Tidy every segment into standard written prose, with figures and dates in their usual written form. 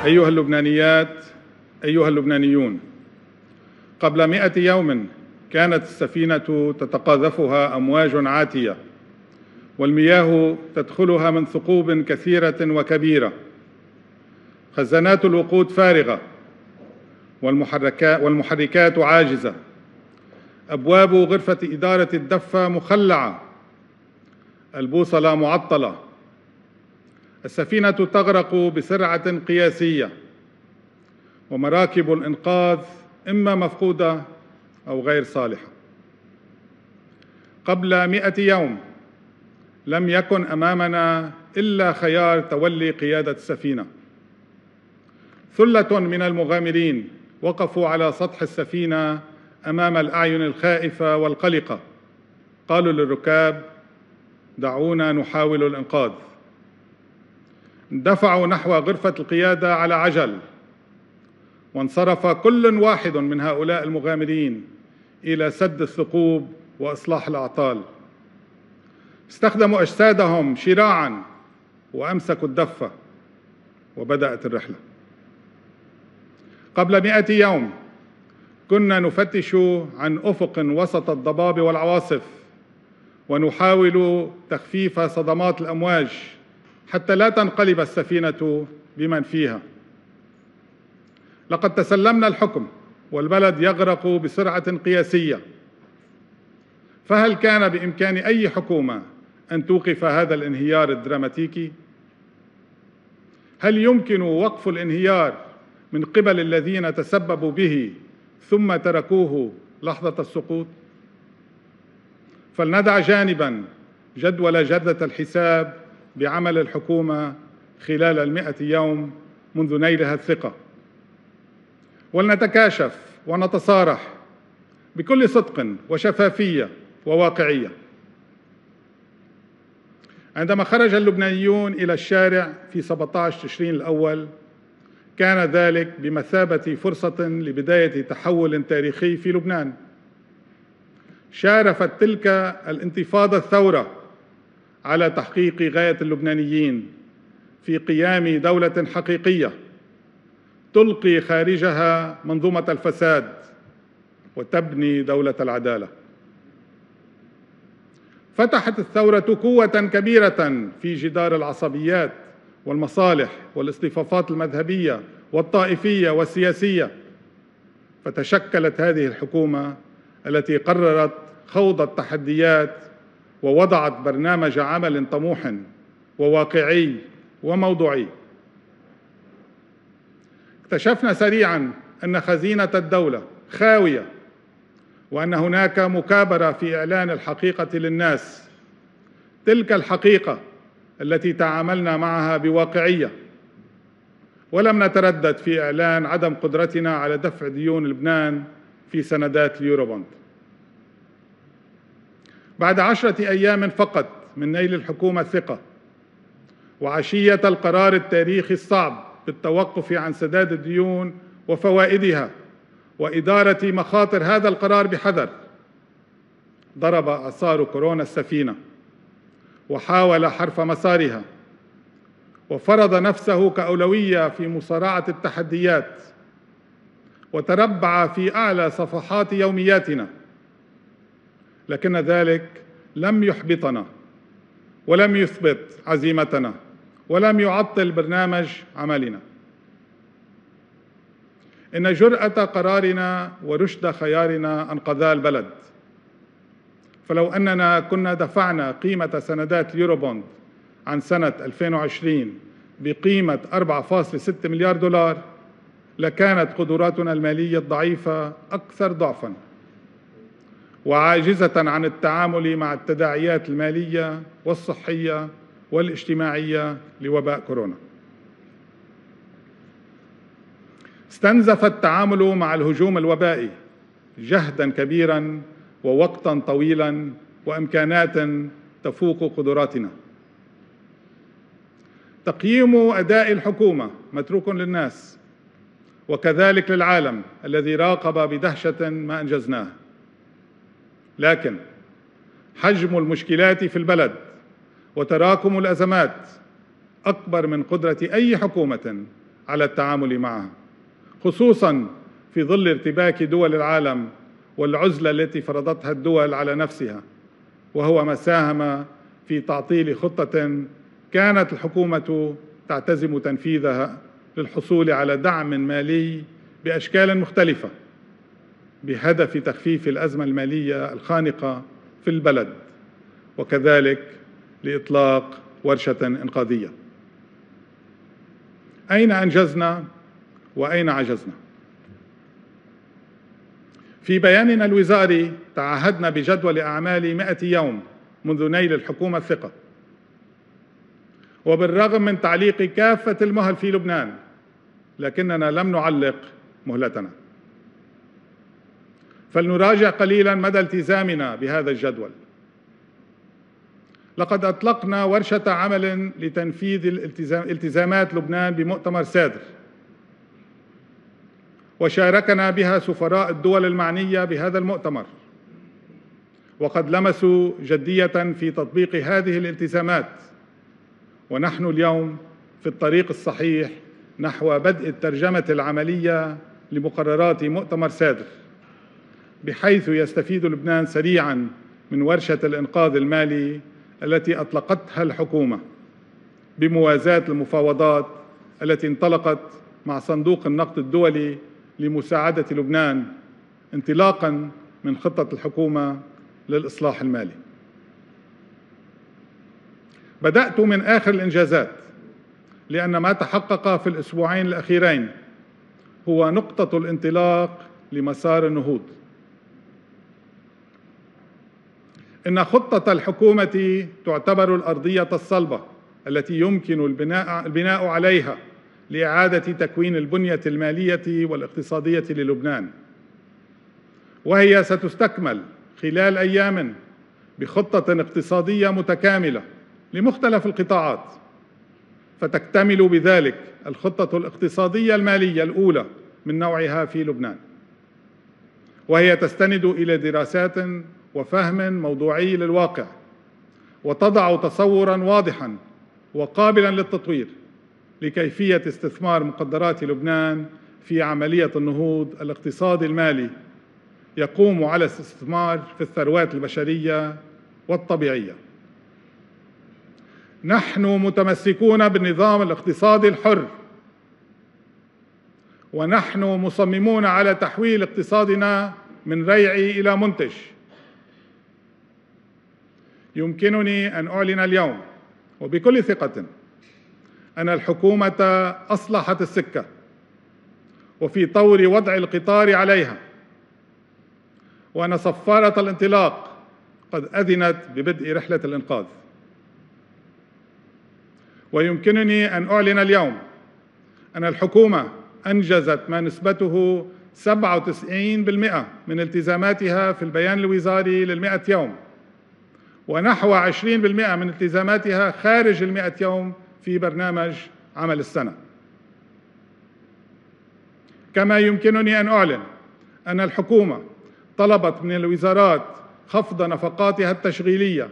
أيها اللبنانيات، أيها اللبنانيون، قبل 100 يوم كانت السفينة تتقاذفها أمواج عاتية، والمياه تدخلها من ثقوب كثيرة وكبيرة، خزانات الوقود فارغة، والمحركات عاجزة، أبواب غرفة إدارة الدفة مخلعة، البوصلة معطلة، السفينة تغرق بسرعة قياسية، ومراكب الإنقاذ إما مفقودة أو غير صالحة. قبل 100 يوم لم يكن أمامنا إلا خيار تولي قيادة السفينة. ثلة من المغامرين وقفوا على سطح السفينة أمام الأعين الخائفة والقلقة، قالوا للركاب: دعونا نحاول الإنقاذ. اندفعوا نحو غرفة القيادة على عجل، وانصرف كل واحد من هؤلاء المغامرين إلى سد الثقوب وإصلاح الأعطال. استخدموا أجسادهم شراعاً وأمسكوا الدفة، وبدأت الرحلة. قبل 100 يوم كنا نفتش عن أفق وسط الضباب والعواصف، ونحاول تخفيف صدمات الأمواج حتى لا تنقلب السفينة بمن فيها. لقد تسلمنا الحكم والبلد يغرق بسرعة قياسية، فهل كان بإمكان أي حكومة أن توقف هذا الانهيار الدراماتيكي؟ هل يمكن وقف الانهيار من قبل الذين تسببوا به ثم تركوه لحظة السقوط؟ فلندع جانباً جدول جردة الحساب بعمل الحكومة خلال 100 يوم منذ نيلها الثقة، ولنتكاشف ونتصارح بكل صدق وشفافية وواقعية. عندما خرج اللبنانيون إلى الشارع في 17 تشرين الأول كان ذلك بمثابة فرصة لبداية تحول تاريخي في لبنان. شارفت تلك الانتفاضة الثورة على تحقيق غاية اللبنانيين في قيام دولة حقيقية تلقي خارجها منظومة الفساد وتبني دولة العدالة. فتحت الثورة قوة كبيرة في جدار العصبيات والمصالح والاصطفافات المذهبية والطائفية والسياسية، فتشكلت هذه الحكومة التي قررت خوض التحديات ووضعت برنامج عمل طموح وواقعي وموضوعي. اكتشفنا سريعاً أن خزينة الدولة خاوية، وأن هناك مكابرة في إعلان الحقيقة للناس، تلك الحقيقة التي تعاملنا معها بواقعية، ولم نتردد في إعلان عدم قدرتنا على دفع ديون لبنان في سندات اليوروبوند. بعد 10 أيام فقط من نيل الحكومة الثقة، وعشية القرار التاريخي الصعب بالتوقف عن سداد الديون وفوائدها وإدارة مخاطر هذا القرار بحذر، ضرب إعصار كورونا السفينة وحاول حرف مسارها، وفرض نفسه كأولوية في مصارعة التحديات، وتربع في أعلى صفحات يومياتنا. لكن ذلك لم يحبطنا، ولم يثبت عزيمتنا، ولم يعطل برنامج عملنا. إن جرأة قرارنا ورشد خيارنا أنقذا البلد. فلو أننا كنا دفعنا قيمة سندات اليوروبوند عن سنة 2020 بقيمة 4.6 مليار دولار، لكانت قدراتنا المالية الضعيفة أكثر ضعفاً وعاجزة عن التعامل مع التداعيات المالية والصحية والاجتماعية لوباء كورونا. استنزف التعامل مع الهجوم الوبائي جهداً كبيراً ووقتاً طويلاً وإمكانات تفوق قدراتنا. تقييم أداء الحكومة متروك للناس، وكذلك للعالم الذي راقب بدهشة ما أنجزناه. لكن حجم المشكلات في البلد وتراكم الأزمات أكبر من قدرة أي حكومة على التعامل معها، خصوصاً في ظل ارتباك دول العالم والعزلة التي فرضتها الدول على نفسها، وهو ما ساهم في تعطيل خطة كانت الحكومة تعتزم تنفيذها للحصول على دعم مالي بأشكال مختلفة بهدف تخفيف الأزمة المالية الخانقة في البلد، وكذلك لإطلاق ورشة إنقاذية. أين أنجزنا وأين عجزنا؟ في بياننا الوزاري تعهدنا بجدول أعمال 100 يوم منذ نيل الحكومة الثقة، وبالرغم من تعليق كافة المهل في لبنان لكننا لم نعلق مهلتنا. فلنراجع قليلا مدى التزامنا بهذا الجدول. لقد أطلقنا ورشة عمل لتنفيذ التزامات لبنان بمؤتمر سادر، وشاركنا بها سفراء الدول المعنية بهذا المؤتمر، وقد لمسوا جدية في تطبيق هذه الالتزامات، ونحن اليوم في الطريق الصحيح نحو بدء الترجمة العملية لمقررات مؤتمر سادر، بحيث يستفيد لبنان سريعاً من ورشة الإنقاذ المالي التي أطلقتها الحكومة بموازاة المفاوضات التي انطلقت مع صندوق النقد الدولي لمساعدة لبنان انطلاقاً من خطة الحكومة للإصلاح المالي. بدأت من آخر الإنجازات، لأن ما تحقق في الأسبوعين الأخيرين هو نقطة الانطلاق لمسار النهوض. إن خطة الحكومة تعتبر الأرضية الصلبة التي يمكن البناء عليها لإعادة تكوين البنية المالية والاقتصادية للبنان، وهي ستستكمل خلال أيام بخطة اقتصادية متكاملة لمختلف القطاعات، فتكتمل بذلك الخطة الاقتصادية المالية الأولى من نوعها في لبنان، وهي تستند إلى دراسات وفهم موضوعي للواقع، وتضع تصوراً واضحاً وقابلاً للتطوير لكيفية استثمار مقدرات لبنان في عملية النهوض الاقتصادي المالي يقوم على الاستثمار في الثروات البشرية والطبيعية. نحن متمسكون بالنظام الاقتصادي الحر، ونحن مصممون على تحويل اقتصادنا من ريع إلى منتج. يمكنني أن أعلن اليوم وبكل ثقة أن الحكومة أصلحت السكة وفي طور وضع القطار عليها، وأن صفارة الانطلاق قد أذنت ببدء رحلة الإنقاذ. ويمكنني أن أعلن اليوم أن الحكومة أنجزت ما نسبته 97% من التزاماتها في البيان الوزاري لل100 يوم، ونحو 20% من التزاماتها خارج ال100 يوم في برنامج عمل السنة. كما يمكنني أن أعلن أن الحكومة طلبت من الوزارات خفض نفقاتها التشغيلية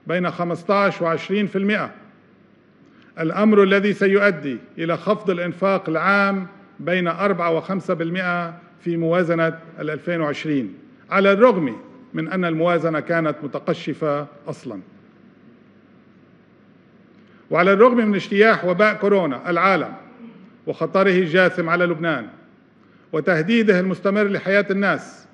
بين 15 و20%، الأمر الذي سيؤدي إلى خفض الإنفاق العام بين 4 و5% في موازنة 2020، على الرغم من أن الموازنة كانت متقشفة أصلاً. وعلى الرغم من اجتياح وباء كورونا العالم وخطره الجاثم على لبنان وتهديده المستمر لحياة الناس،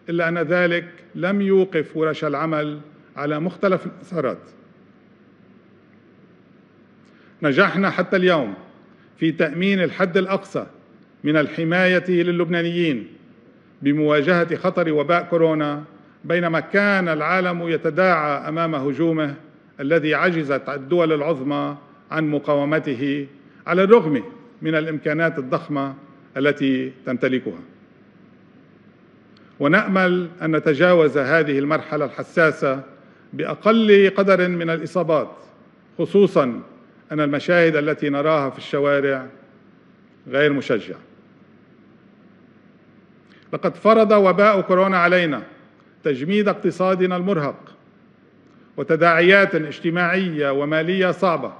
إلا أن ذلك لم يوقف ورش العمل على مختلف المسارات. نجحنا حتى اليوم في تأمين الحد الأقصى من الحماية للبنانيين بمواجهة خطر وباء كورونا، بينما كان العالم يتداعى أمام هجومه الذي عجزت الدول العظمى عن مقاومته على الرغم من الإمكانات الضخمة التي تمتلكها. ونأمل أن نتجاوز هذه المرحلة الحساسة بأقل قدر من الإصابات، خصوصاً أن المشاهد التي نراها في الشوارع غير مشجعة. لقد فرض وباء كورونا علينا تجميد اقتصادنا المرهق وتداعيات اجتماعية ومالية صعبة،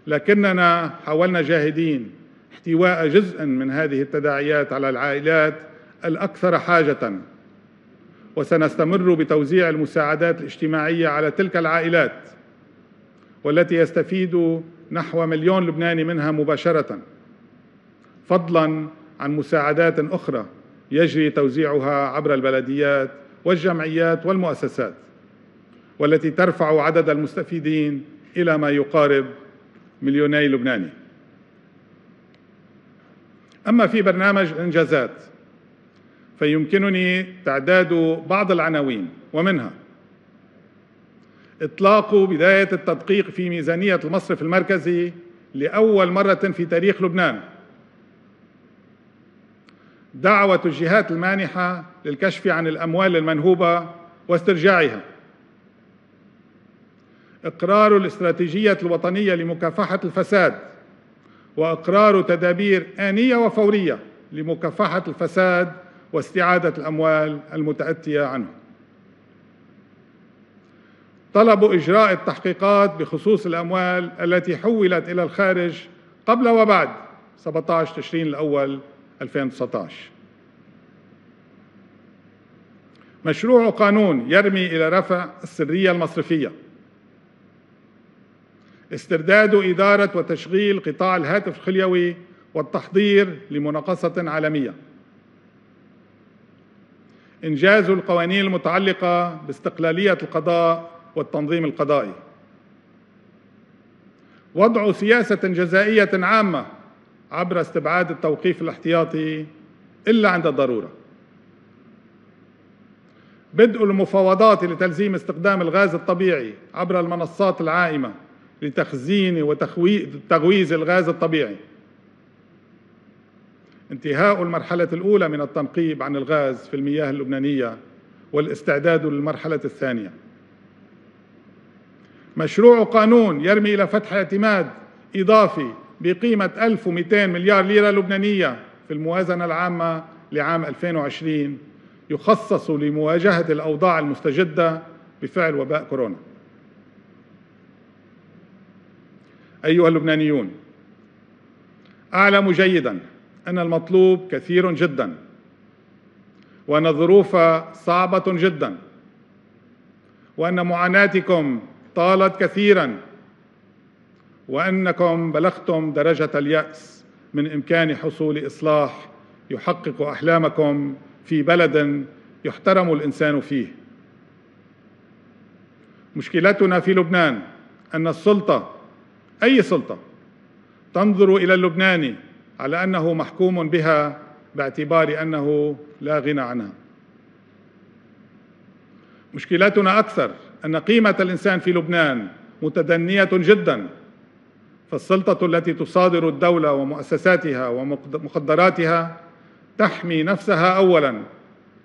لكننا حاولنا جاهدين احتواء جزء من هذه التداعيات على العائلات الأكثر حاجة، وسنستمر بتوزيع المساعدات الاجتماعية على تلك العائلات والتي يستفيد نحو 1,000,000 لبناني منها مباشرة، فضلاً عن مساعدات أخرى يجري توزيعها عبر البلديات والجمعيات والمؤسسات، والتي ترفع عدد المستفيدين إلى ما يقارب 2,000,000 لبناني. أما في برنامج الإنجازات فيمكنني تعداد بعض العناوين، ومنها إطلاق بداية التدقيق في ميزانية المصرف المركزي لأول مرة في تاريخ لبنان، دعوة الجهات المانحة للكشف عن الأموال المنهوبة واسترجاعها، إقرار الاستراتيجية الوطنية لمكافحة الفساد، وإقرار تدابير آنية وفورية لمكافحة الفساد واستعادة الأموال المتأتية عنه، طلب إجراء التحقيقات بخصوص الأموال التي حولت إلى الخارج قبل وبعد 17 تشرين الأول 2019، مشروع قانون يرمي إلى رفع السرية المصرفية، استرداد إدارة وتشغيل قطاع الهاتف الخليوي والتحضير لمناقصة عالمية، إنجاز القوانين المتعلقة باستقلالية القضاء والتنظيم القضائي، وضع سياسة جزائية عامة عبر استبعاد التوقيف الاحتياطي إلا عند الضرورة، بدء المفاوضات لتلزيم استخدام الغاز الطبيعي عبر المنصات العائمة لتخزين وتغويز الغاز الطبيعي، انتهاء المرحلة الأولى من التنقيب عن الغاز في المياه اللبنانية والاستعداد للمرحلة الثانية، مشروع قانون يرمي إلى فتح اعتماد إضافي بقيمة 1200 مليار ليرة لبنانية في الموازنة العامة لعام 2020 يخصص لمواجهة الأوضاع المستجدة بفعل وباء كورونا. أيها اللبنانيون، أعلم جيداً أن المطلوب كثير جداً، وأن الظروف صعبة جداً، وأن معاناتكم طالت كثيراً، وأنكم بلغتم درجة اليأس من إمكان حصول إصلاح يحقق أحلامكم في بلد يحترم الإنسان فيه. مشكلتنا في لبنان أن السلطة، أي سلطة، تنظر إلى اللبناني على أنه محكوم بها باعتبار أنه لا غنى عنها. مشكلتنا أكثر أن قيمة الإنسان في لبنان متدنية جداً، فالسلطة التي تصادر الدولة ومؤسساتها ومقدراتها تحمي نفسها أولاً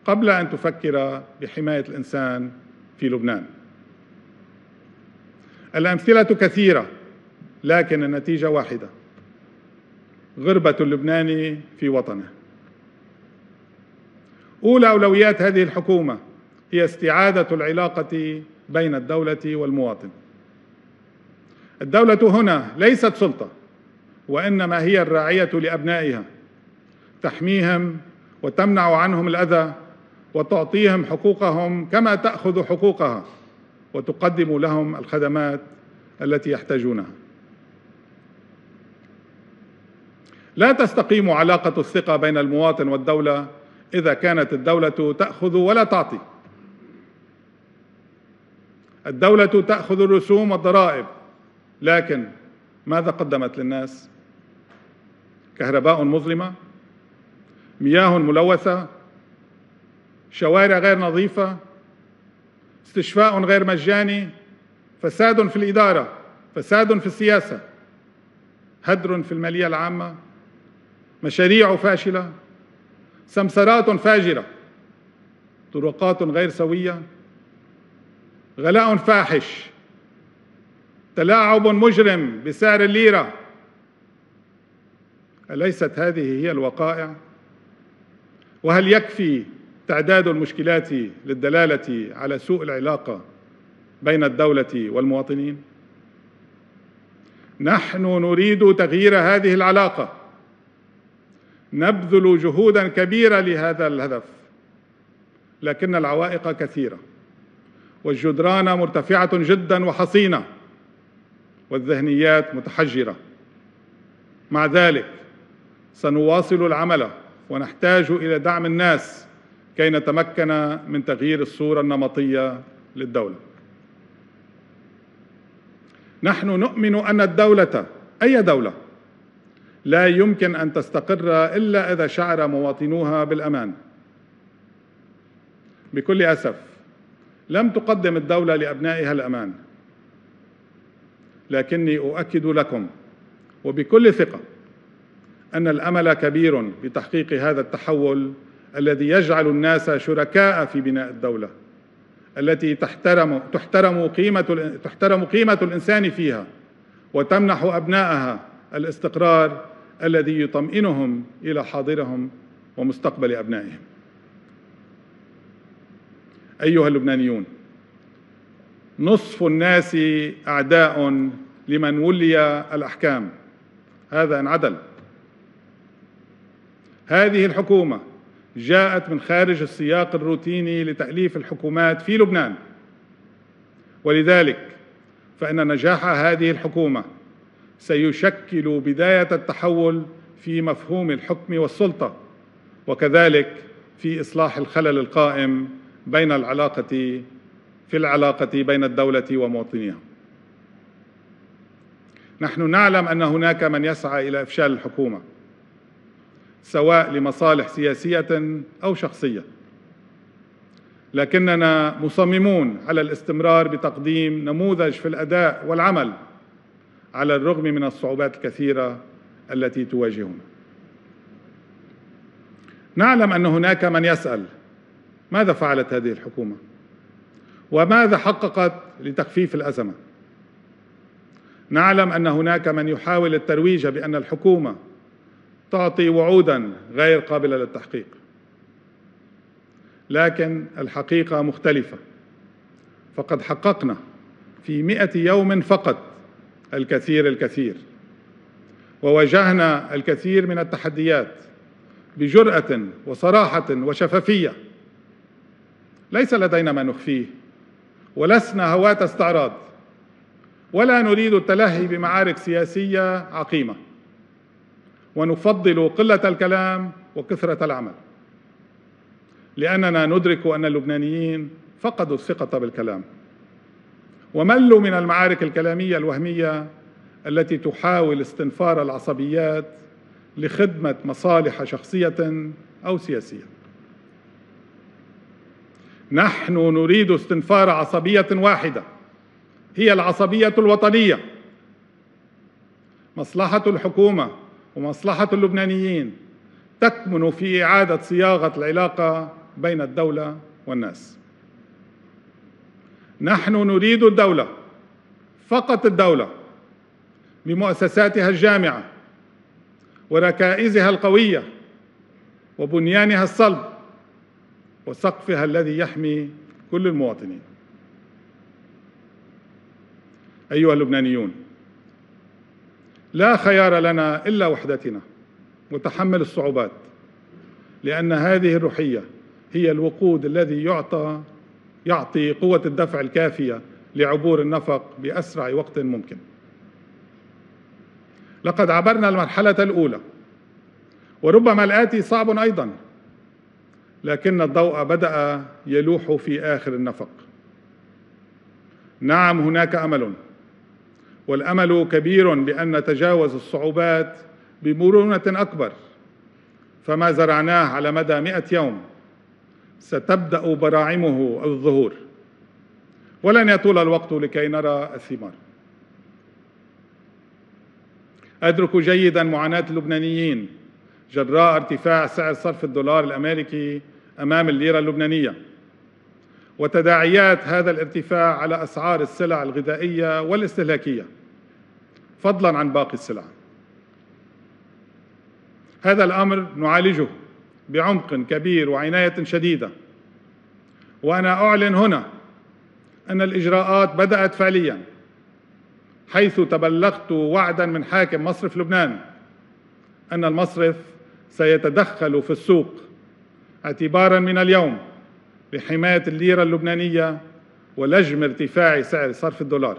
قبل أن تفكر بحماية الإنسان في لبنان. الأمثلة كثيرة، لكن النتيجة واحدة: غربة اللبناني في وطنه. أولى أولويات هذه الحكومة هي استعادة العلاقة بين الدولة والمواطن. الدولة هنا ليست سلطة، وإنما هي الراعية لأبنائها، تحميهم وتمنع عنهم الأذى وتعطيهم حقوقهم كما تأخذ حقوقها وتقدم لهم الخدمات التي يحتاجونها. لا تستقيم علاقة الثقة بين المواطن والدولة إذا كانت الدولة تأخذ ولا تعطي. الدولة تأخذ الرسوم والضرائب، لكن ماذا قدمت للناس؟ كهرباء مظلمة، مياه ملوثة، شوارع غير نظيفة، استشفاء غير مجاني، فساد في الإدارة، فساد في السياسة، هدر في المالية العامة، مشاريع فاشلة، سمسرات فاجرة، طرقات غير سوية، غلاء فاحش، تلاعب مجرم بسعر الليرة. أليست هذه هي الوقائع؟ وهل يكفي تعداد المشكلات للدلالة على سوء العلاقة بين الدولة والمواطنين؟ نحن نريد تغيير هذه العلاقة، نبذل جهودا كبيرة لهذا الهدف، لكن العوائق كثيرة والجدران مرتفعة جدا وحصينة والذهنيات متحجرة. مع ذلك سنواصل العمل ونحتاج إلى دعم الناس كي نتمكن من تغيير الصورة النمطية للدولة. نحن نؤمن أن الدولة، أي دولة، لا يمكن أن تستقر إلا إذا شعر مواطنوها بالأمان. بكل أسف لم تقدم الدولة لأبنائها الأمان، لكني أؤكد لكم وبكل ثقة أن الأمل كبير بتحقيق هذا التحول الذي يجعل الناس شركاء في بناء الدولة التي تحترم قيمة الإنسان فيها وتمنح أبنائها الاستقرار الذي يطمئنهم إلى حاضرهم ومستقبل أبنائهم. أيها اللبنانيون، نصف الناس أعداء لمن ولي الأحكام، هذا إن عدل. هذه الحكومة جاءت من خارج السياق الروتيني لتأليف الحكومات في لبنان، ولذلك فإن نجاح هذه الحكومة سيشكل بداية التحول في مفهوم الحكم والسلطة، وكذلك في إصلاح الخلل القائم في العلاقة بين الدولة ومواطنيها. نحن نعلم أن هناك من يسعى إلى إفشال الحكومة، سواء لمصالح سياسية أو شخصية، لكننا مصممون على الاستمرار بتقديم نموذج في الأداء والعمل على الرغم من الصعوبات الكثيرة التي تواجهنا. نعلم أن هناك من يسأل: ماذا فعلت هذه الحكومة؟ وماذا حققت لتخفيف الأزمة؟ نعلم أن هناك من يحاول الترويج بأن الحكومة تعطي وعوداً غير قابلة للتحقيق، لكن الحقيقة مختلفة، فقد حققنا في 100 يوم فقط الكثير، وواجهنا الكثير من التحديات بجرأة وصراحة وشفافية. ليس لدينا ما نخفيه، ولسنا هواة استعراض، ولا نريد التلهي بمعارك سياسية عقيمة، ونفضل قلة الكلام وكثرة العمل، لأننا ندرك أن اللبنانيين فقدوا الثقة بالكلام وملوا من المعارك الكلامية الوهمية التي تحاول استنفار العصبيات لخدمة مصالح شخصية أو سياسية. نحن نريد استنفار عصبية واحدة، هي العصبية الوطنية. مصلحة الحكومة ومصلحة اللبنانيين تكمن في إعادة صياغة العلاقة بين الدولة والناس. نحن نريد الدولة، فقط الدولة، بمؤسساتها الجامعة وركائزها القوية وبنيانها الصلب وسقفها الذي يحمي كل المواطنين. أيها اللبنانيون، لا خيار لنا إلا وحدتنا وتحمل الصعوبات، لأن هذه الروحية هي الوقود الذي يعطي قوة الدفع الكافية لعبور النفق بأسرع وقت ممكن. لقد عبرنا المرحلة الأولى، وربما الآتي صعب أيضا، لكن الضوء بدأ يلوح في آخر النفق. نعم، هناك أمل، والأمل كبير بأن نتجاوز الصعوبات بمرونة أكبر، فما زرعناه على مدى 100 يوم ستبدأ براعمه الظهور، ولن يطول الوقت لكي نرى الثمار. أدرك جيدا معاناة اللبنانيين جراء ارتفاع سعر صرف الدولار الأمريكي أمام الليرة اللبنانية، وتداعيات هذا الارتفاع على أسعار السلع الغذائية والاستهلاكية، فضلاً عن باقي السلع. هذا الأمر نعالجه بعمق كبير وعناية شديدة، وأنا أعلن هنا أن الإجراءات بدأت فعلياً، حيث تبلغت وعدا من حاكم مصرف لبنان أن المصرف سيتدخل في السوق اعتبارا من اليوم لحماية الليرة اللبنانية ولجم ارتفاع سعر صرف الدولار.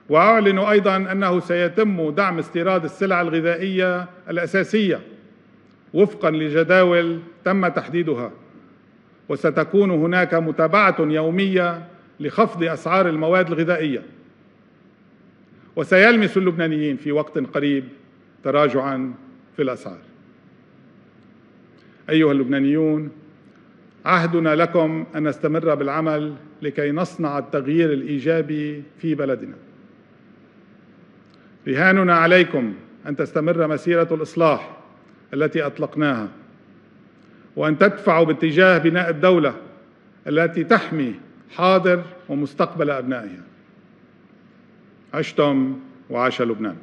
وأعلن أيضا أنه سيتم دعم استيراد السلع الغذائية الأساسية وفقا لجداول تم تحديدها، وستكون هناك متابعة يومية لخفض أسعار المواد الغذائية، وسيلمس اللبنانيين في وقت قريب تراجعا في الأسعار. أيها اللبنانيون، عهدنا لكم أن نستمر بالعمل لكي نصنع التغيير الإيجابي في بلدنا. رهاننا عليكم أن تستمر مسيرة الإصلاح التي أطلقناها، وأن تدفعوا باتجاه بناء الدولة التي تحمي حاضر ومستقبل أبنائها. عشتم وعاش لبنان.